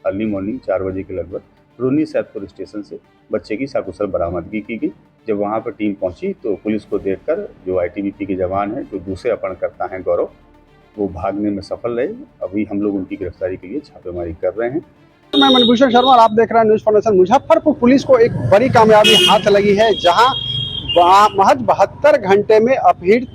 Early morning 4 बजे के लगभग रूनी सैदपुर स्टेशन से बच्चे की सकुशल बरामदगी की गई। जब वहां पर टीम पहुंची तो पुलिस को देखकर जो आईटीबीपी के जवान हैं, जो दूसरे अपहरणकर्ता हैं गौरव, वो भागने में सफल रहे। अभी हम लोग उनकी गिरफ्तारी के लिए छापेमारी कर रहे हैं। मैं मणिभूषण शर्मा और आप देख रहे हैं न्यूज फाउंडेशन। मुजफ्फरपुर पुलिस को एक बड़ी कामयाबी हाथ लगी है, जहां महज 72 घंटे में अपहृत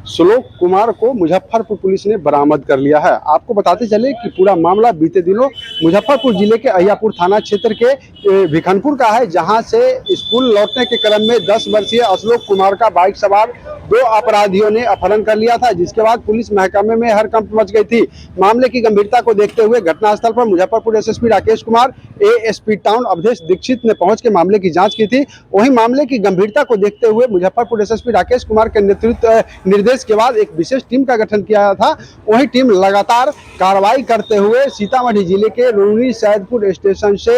श्लोक कुमार को मुजफ्फरपुर पुलिस ने बरामद कर लिया है। आपको बताते चले कि पूरा मामला बीते दिनों मुजफ्फरपुर जिले के अहियापुर थाना क्षेत्र के भिखनपुर का है, जहां से स्कूल लौटने के क्रम में 10 वर्षीय अश्लोक कुमार का बाइक सवार 2 अपराधियों ने अपहरण कर लिया था, जिसके बाद पुलिस महकमे में हड़कंप मच गई थी। मामले की गंभीरता को देखते हुए घटनास्थल पर Muzaffarpur SSP Rakesh Kumar, ASP town Avdhesh Dikshit ने पहुंच के मामले की जांच की थी। वहीं मामले की गंभीरता को देखते हुए मुजफ्फरपुर एसएसपी राकेश कुमार के निर्देश के बाद एक विशेष टीम का गठन किया था। वही टीम लगातार कार्रवाई करते हुए सीतामढ़ी जिले के रूनी सैदपुर स्टेशन से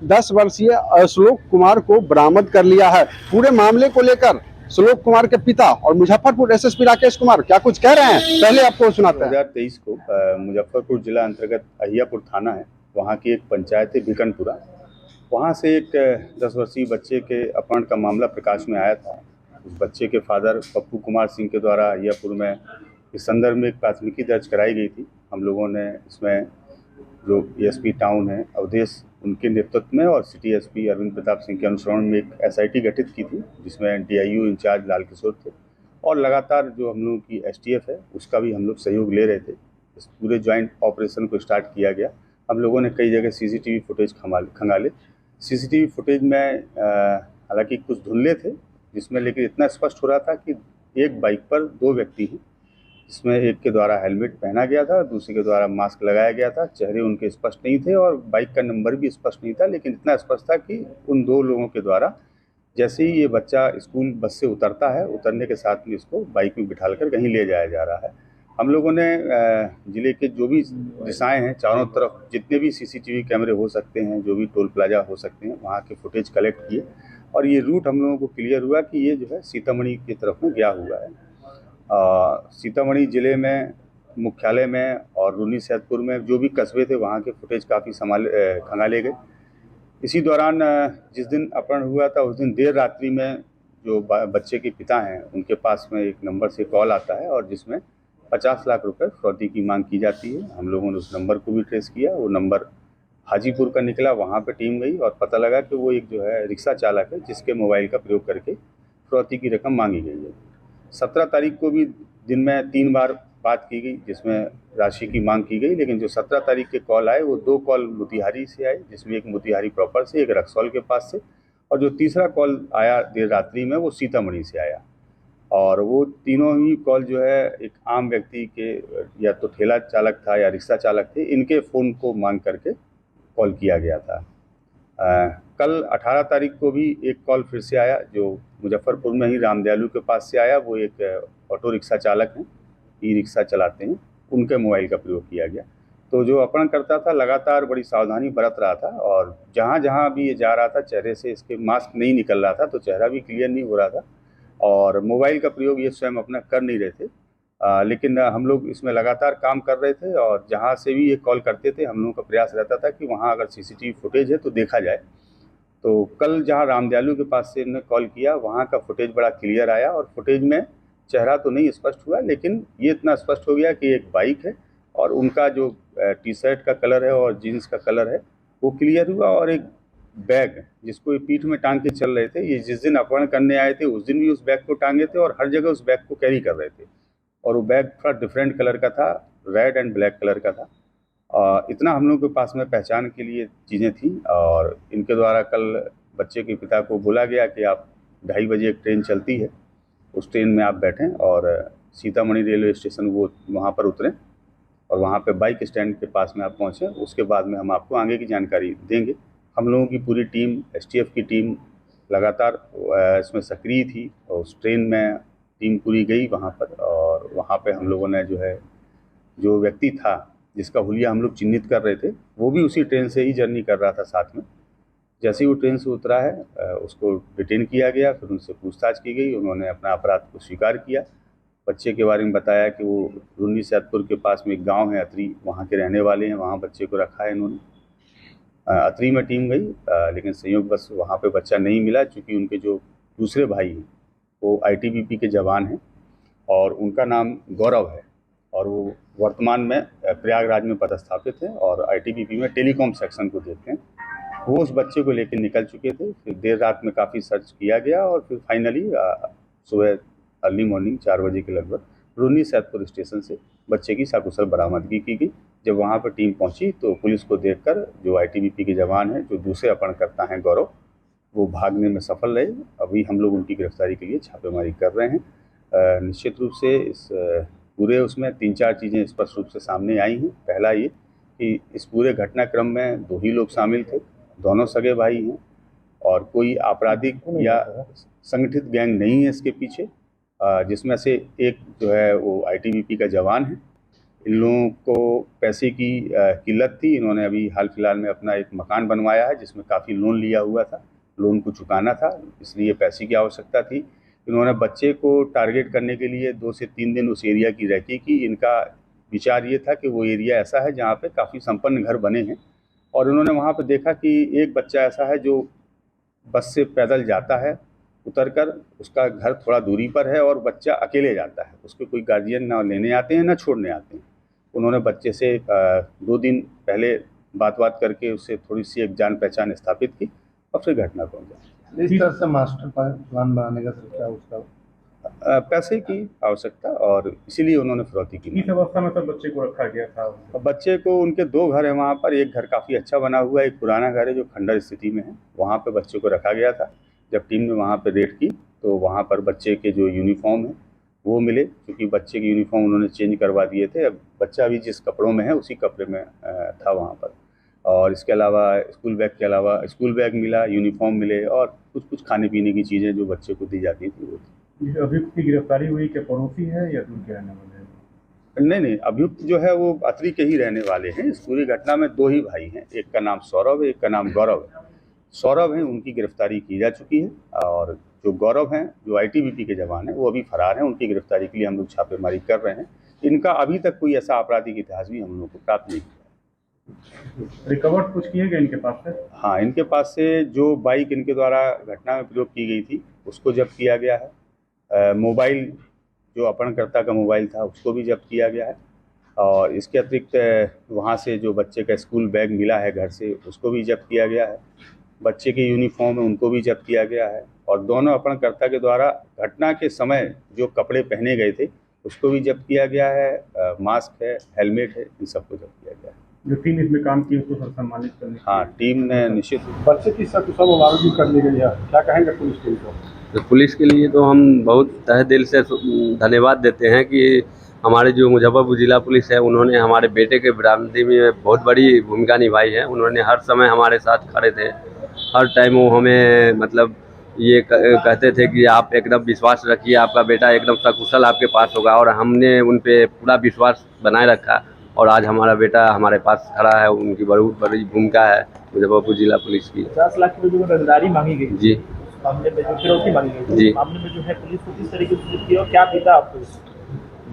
10 वर्षीय श्लोक कुमार को बरामद कर लिया है। पूरे मामले को लेकर श्लोक कुमार के पिता और मुजफ्फरपुर एसएसपी राकेश कुमार क्या कुछ कह रहे हैं, पहले आपको सुनाते हैं। 2023 को मुजफ्फरपुर जिला अंतर्गत अहियापुर थाना है, वहाँ की एक पंचायत है भिकनपुरा, वहाँ से एक 10 वर्षीय बच्चे के अपहरण का मामला प्रकाश में आया था। उस बच्चे के फादर पप्पू कुमार सिंह के द्वारा अहियापुर में इस संदर्भ में एक प्राथमिकी दर्ज कराई गई थी। हम लोगों ने इसमें जो एएसपी टाउन है अवधेश, उनके नेतृत्व में और सिटी एसपी अरविंद प्रताप सिंह के अनुसरण में एक एसआईटी गठित की थी, जिसमें डीआईयू इंचार्ज लाल किशोर थे और लगातार जो हम लोगों की एसटीएफ है उसका भी हम लोग सहयोग ले रहे थे। इस पूरे ज्वाइंट ऑपरेशन को स्टार्ट किया गया। हम लोगों ने कई जगह सीसीटीवी फुटेज खंगाले। सीसीटीवी फुटेज में हालांकि कुछ धुंधले थे, जिसमें लेकिन इतना स्पष्ट हो रहा था कि एक बाइक पर 2 व्यक्ति हैं, जिसमें एक के द्वारा हेलमेट पहना गया था, दूसरे के द्वारा मास्क लगाया गया था। चेहरे उनके स्पष्ट नहीं थे और बाइक का नंबर भी स्पष्ट नहीं था, लेकिन इतना स्पष्ट था कि उन 2 लोगों के द्वारा जैसे ही ये बच्चा स्कूल बस से उतरता है, उतरने के साथ में इसको बाइक में बिठाकर कहीं ले जाया जा रहा है। हम लोगों ने ज़िले के जो भी दिशाएं हैं, चारों तरफ जितने भी सीसीटीवी कैमरे हो सकते हैं, जो भी टोल प्लाजा हो सकते हैं, वहाँ के फुटेज कलेक्ट किए और ये रूट हम लोगों को क्लियर हुआ कि ये जो है सीतामढ़ी की तरफ में गया हुआ है। सीतामढ़ी ज़िले में मुख्यालय में और रूनी सैदपुर में जो भी कस्बे थे, वहाँ के फुटेज काफ़ी खंगाले गए। इसी दौरान जिस दिन अपहरण हुआ था उस दिन देर रात्रि में जो बच्चे के पिता हैं, उनके पास में एक नंबर से कॉल आता है और जिसमें 50 लाख रुपए फिरौती की मांग की जाती है। हम लोगों ने उस नंबर को भी ट्रेस किया। वो नंबर हाजीपुर का निकला, वहाँ पे टीम गई और पता लगा कि वो एक जो है रिक्शा चालक है, जिसके मोबाइल का प्रयोग करके फिरौती की रकम मांगी गई है। 17 तारीख को भी दिन में 3 बार बात की गई, जिसमें राशि की मांग की गई, लेकिन जो 17 तारीख के कॉल आए वो 2 कॉल मोतिहारी से आए, जिसमें एक मोतिहारी प्रॉपर से, एक रक्सौल के पास से, और जो तीसरा कॉल आया देर रात्रि में वो सीतामढ़ी से आया। और वो तीनों ही कॉल जो है एक आम व्यक्ति के, या तो ठेला चालक था या रिक्शा चालक थे, इनके फ़ोन को मांग करके कॉल किया गया था। कल 18 तारीख को भी एक कॉल फिर से आया, जो मुजफ्फरपुर में ही रामदयालु के पास से आया। वो एक ऑटो रिक्शा चालक हैं, ई रिक्शा चलाते हैं, उनके मोबाइल का प्रयोग किया गया। तो जो अपहरण करता था लगातार बड़ी सावधानी बरत रहा था और जहाँ जहाँ भी ये जा रहा था चेहरे से इसके मास्क नहीं निकल रहा था, तो चेहरा भी क्लियर नहीं हो रहा था और मोबाइल का प्रयोग ये स्वयं अपना कर नहीं रहे थे। लेकिन हम लोग इसमें लगातार काम कर रहे थे और जहाँ से भी ये कॉल करते थे, हम लोगों का प्रयास रहता था कि वहाँ अगर सीसीटीवी फुटेज है तो देखा जाए। तो कल जहाँ रामदयालु के पास से इन्होंने कॉल किया, वहाँ का फुटेज बड़ा क्लियर आया और फुटेज में चेहरा तो नहीं स्पष्ट हुआ, लेकिन ये इतना स्पष्ट हो गया कि एक बाइक है और उनका जो टी शर्ट का कलर है और जीन्स का कलर है वो क्लियर हुआ, और एक बैग जिसको ये पीठ में टांग के चल रहे थे, ये जिस दिन अपहरण करने आए थे उस दिन भी उस बैग को टांगे थे और हर जगह उस बैग को कैरी कर रहे थे। और वो बैग थोड़ा डिफरेंट कलर का था, रेड एंड ब्लैक कलर का था। इतना हम लोग के पास में पहचान के लिए चीज़ें थी और इनके द्वारा कल बच्चे के पिता को बोला गया कि आप 2:30 बजे एक ट्रेन चलती है, उस ट्रेन में आप बैठें और सीतामढ़ी रेलवे स्टेशन वो वहाँ पर उतरें और वहाँ पे बाइक स्टैंड के पास में आप पहुँचें। उसके बाद में हम आपको आगे की जानकारी देंगे। हम लोगों की पूरी टीम, एसटीएफ की टीम लगातार इसमें सक्रिय थी और उस ट्रेन में टीम पूरी गई वहाँ पर, और वहाँ पे हम लोगों ने जो है, जो व्यक्ति था जिसका हुलिया हम लोग चिन्हित कर रहे थे, वो भी उसी ट्रेन से ही जर्नी कर रहा था साथ में। जैसे ही वो ट्रेन से उतरा है उसको डिटेन किया गया, फिर उनसे पूछताछ की गई, उन्होंने अपना अपराध को स्वीकार किया बच्चे के बारे में बताया कि वो रून्नी सैदपुर के पास में एक गांव है अतरी, वहाँ के रहने वाले हैं, वहाँ बच्चे को रखा है इन्होंने। अतरी में टीम गई, लेकिन संयोगवश वहाँ पे बच्चा नहीं मिला, क्योंकि उनके जो दूसरे भाई हैं वो आईटीबीपी के जवान हैं और उनका नाम गौरव है और वो वर्तमान में प्रयागराज में पदस्थापित हैं और आईटीबीपी में टेलीकॉम सेक्शन को देखते हैं। वो उस बच्चे को लेकर निकल चुके थे। फिर देर रात में काफ़ी सर्च किया गया और फिर फाइनली सुबह अर्ली मॉर्निंग 4 बजे के लगभग रून्नी सैदपुर स्टेशन से बच्चे की सकुशल बरामदगी की गई। जब वहाँ पर टीम पहुँची तो पुलिस को देखकर जो आईटीबीपी के जवान हैं, जो दूसरे अपहरणकर्ता हैं गौरव, वो भागने में सफल रहे। अभी हम लोग उनकी गिरफ्तारी के लिए छापेमारी कर रहे हैं। निश्चित रूप से इस पूरे उसमें 3-4 चीज़ें स्पष्ट रूप से सामने आई हैं। पहला ये कि इस पूरे घटनाक्रम में 2 ही लोग शामिल थे, दोनों सगे भाई हैं और कोई आपराधिक या संगठित गैंग नहीं है इसके पीछे, जिसमें से एक जो है वो आईटीबीपी का जवान है। इन लोगों को पैसे की किल्लत थी। इन्होंने अभी हाल फिलहाल में अपना एक मकान बनवाया है जिसमें काफ़ी लोन लिया हुआ था, लोन को चुकाना था, इसलिए पैसे की आवश्यकता थी। इन्होंने बच्चे को टारगेट करने के लिए 2 से 3 दिन उस एरिया की रैकी की। इनका विचार ये था कि वो एरिया ऐसा है जहाँ पे काफ़ी संपन्न घर बने हैं और उन्होंने वहाँ पे देखा कि एक बच्चा ऐसा है जो बस से पैदल जाता है, उतरकर उसका घर थोड़ा दूरी पर है और बच्चा अकेले जाता है, उसके कोई गार्जियन ना लेने आते हैं ना छोड़ने आते हैं। उन्होंने बच्चे से 2 दिन पहले बात करके उससे थोड़ी सी एक जान पहचान स्थापित की और फिर घटना को अंजाम। इस तरह से मास्टर प्लान बनाने का क्या उसका पैसे की आवश्यकता और इसीलिए उन्होंने फिरौती की। इस अवस्था में सब बच्चे को रखा गया था। बच्चे को, उनके 2 घर हैं वहाँ पर, एक घर काफ़ी अच्छा बना हुआ है, एक पुराना घर है जो खंडर स्थिति में है, वहाँ पे बच्चे को रखा गया था। जब टीम ने वहाँ पे रेड की तो वहाँ पर बच्चे के जो यूनिफॉर्म है वो मिले, क्योंकि बच्चे के यूनिफॉर्म उन्होंने चेंज करवा दिए थे। अब बच्चा अभी जिस कपड़ों में है उसी कपड़े में था वहाँ पर। और इसके अलावा स्कूल बैग के अलावा स्कूल बैग मिला, यूनिफॉर्म मिले और कुछ खाने पीने की चीज़ें जो बच्चे को दी जाती थी वो थी। अभियुक्त की गिरफ्तारी हुई क्या पड़ोसी है या दूर के रहने वाले हैं? नहीं, अभियुक्त जो है वो अतरी के ही रहने वाले हैं। इस पूरी घटना में 2 ही भाई हैं, एक का नाम सौरभ है, एक का नाम गौरव है। सौरभ हैं, उनकी गिरफ्तारी की जा चुकी है और जो गौरव हैं, जो आईटीबीपी के जवान हैं, वो अभी फरार हैं। उनकी गिरफ्तारी के लिए हम लोग छापेमारी कर रहे हैं। इनका अभी तक कोई ऐसा आपराधिक इतिहास भी हम लोगों को प्राप्त नहीं हुआ। रिकवर्ड कुछ किए गए इनके पास से? हाँ, इनके पास से जो बाइक इनके द्वारा घटना में प्रयोग की गई थी उसको जब्त किया गया है। मोबाइल, जो अपहरणकर्ता का मोबाइल था, उसको भी जब्त किया गया है और इसके अतिरिक्त वहाँ से जो बच्चे का स्कूल बैग मिला है घर से, उसको भी जब्त किया गया है। बच्चे के यूनिफॉर्म है उनको भी जब्त किया गया है और दोनों अपहरणकर्ता के द्वारा घटना के समय जो कपड़े पहने गए थे उसको भी जब्त किया गया है। मास्क है, हेलमेट है, इन सबको जब्त किया गया है। जो टीम इसमें काम की उसको सम्मानित करने। हाँ, टीम ने निश्चित बच्चे की सकुशल बरामदगी करने के लिए क्या कहेंगे पुलिस टीम को? तो पुलिस के लिए तो हम बहुत तहे दिल से धन्यवाद देते हैं कि हमारे जो मुजफ्फरपुर जिला पुलिस है उन्होंने हमारे बेटे के बरामदगी में बहुत बड़ी भूमिका निभाई है। उन्होंने हर समय हमारे साथ खड़े थे, हर टाइम वो हमें मतलब ये कहते थे कि आप एकदम विश्वास रखिए, आपका बेटा एकदम सकुशल आपके पास होगा और हमने उन पे पूरा विश्वास बनाए रखा और आज हमारा बेटा हमारे पास खड़ा है। उनकी बहुत बड़ी भूमिका है मुजफ्फरपुर जिला पुलिस की। 50 लाख की जो रंगदारी मांगी गई जी, मामले में जो फिरौती मांगी गई जी, मामले में जो है पुलिस को किस तरीके से किया और क्या पीता आपको?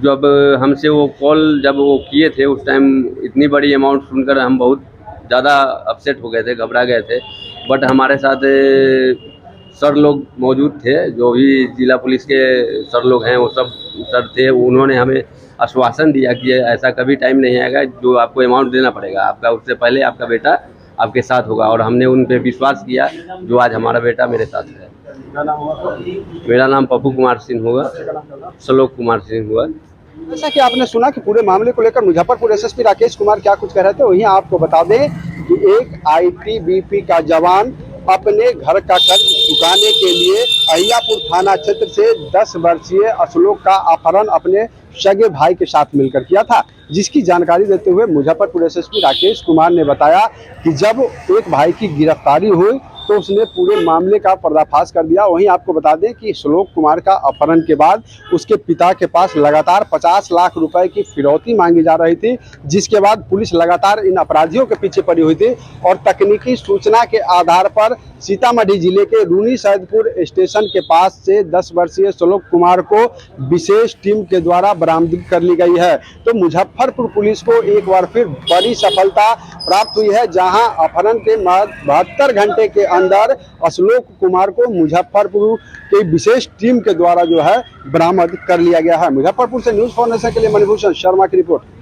जब हमसे वो कॉल जब वो किए थे उस टाइम इतनी बड़ी अमाउंट सुनकर हम बहुत ज़्यादा अपसेट हो गए थे, घबरा गए थे। बट हमारे साथ सर लोग मौजूद थे, जो भी जिला पुलिस के सर लोग हैं वो सब सर थे। उन्होंने हमें आश्वासन दिया कि ऐसा कभी टाइम नहीं आएगा जो आपको अमाउंट देना पड़ेगा, आपका उससे पहले आपका बेटा आपके साथ होगा और हमने उन पे विश्वास किया, जो आज हमारा बेटा मेरे साथ है। मेरा नाम पप्पू कुमार सिंह हुआ, श्लोक कुमार सिंह हुआ। जैसा कि आपने सुना कि पूरे मामले को लेकर मुजफ्फरपुर एसएसपी राकेश कुमार क्या कुछ कह रहे थे, वहीं आपको बता दें कि एक आईटीबीपी का जवान अपने घर का कर्ज चुकाने के लिए अहियापुर थाना क्षेत्र से 10 वर्षीय अशलोक का अपहरण अपने सगे भाई के साथ मिलकर किया था, जिसकी जानकारी देते हुए मुजफ्फरपुर एसएसपी राकेश कुमार ने बताया कि जब एक भाई की गिरफ्तारी हुई तो उसने पूरे मामले का पर्दाफाश कर दिया। वहीं आपको बता दें कि श्लोक कुमार का अपहरण के बाद उसके पिता के पास लगातार 50 लाख रुपए की फिरौती मांगी जा रही थी, जिसके बाद पुलिस लगातार इन अपराधियों के पीछे पड़ी हुई थी और तकनीकी सूचना के आधार पर सीतामढ़ी जिले के रूनी सैदपुर स्टेशन के पास से 10 वर्षीय श्लोक कुमार को विशेष टीम के द्वारा बरामद कर ली गई है। तो मुजफ्फरपुर पुलिस को एक बार फिर बड़ी सफलता प्राप्त हुई है, जहां अपहरण के 72 घंटे के अंदर श्लोक कुमार को मुजफ्फरपुर की विशेष टीम के द्वारा जो है बरामद कर लिया गया है। मुजफ्फरपुर से न्यूज़ 4 नेशन के लिए मणिभूषण शर्मा की रिपोर्ट।